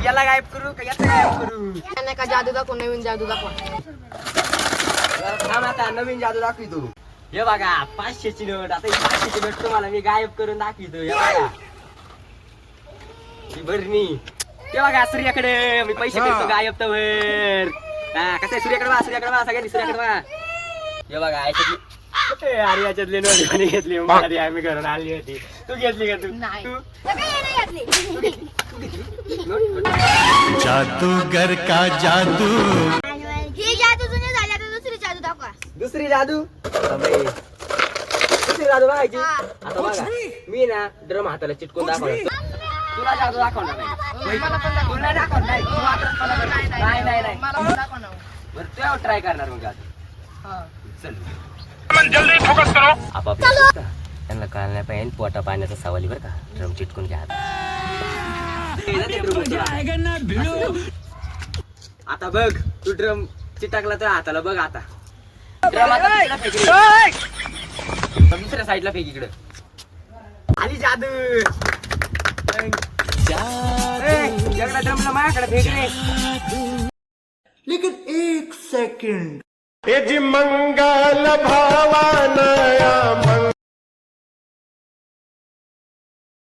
याला गायब करू का याचा गायब करू? नाही का जादू दाखव, नवीन जादू दाखव. थांब आता नवीन जादू दाखवितो. हे बघा 500ची नोट. आता ही 500ची नोट तुम्हाला मी गायब करून दाखवितो. हे बघा ही भरणी. ते बघा सूर्याकडे मी पैसे करतो गायब तर. हा कसं आहे सूर्याकडे बघा, सूर्याकडे बघा, सगळ्यांनी सूर्याकडे बघा. हे बघा अरे याच्यातले नोट घेतली माझी आम्ही घरून आणली होती. तू घेतली का? नाही. तू जादूगर का जादू. ही जादू जुनी झाली, आता दुसरी जादू दाखवा. दुसरी जादू दुसरी जादू बघायची. आता बघा मी ना ड्रम हाताला चिटकून दाखवणार. तुला जादू दाखवणार नाही. तुला दाखवणार नाही. तू वात्रटपणा कर. नाही नाही नाही मला पण दाखव ना. बरं तू ट्राय करणार मग आता. हा. चल जल्दी फोकस करो. आपापल्या त्यांना कळलं नाही पाहिजे पोटा पाण्याचा सवाल बरं का. ड्रम चिटकून घ्या आता. बघ तू ड्रम चिटकला तर हाताला बघ. आता ड्रम आता तिकडं फेक रे. दुसऱ्या साईडला फेक इकडं. आली जादू. जगडा ड्रमला माझ्याकडे फेक रे. लेकिन एक सेकंड. मंगल भावानया मंगल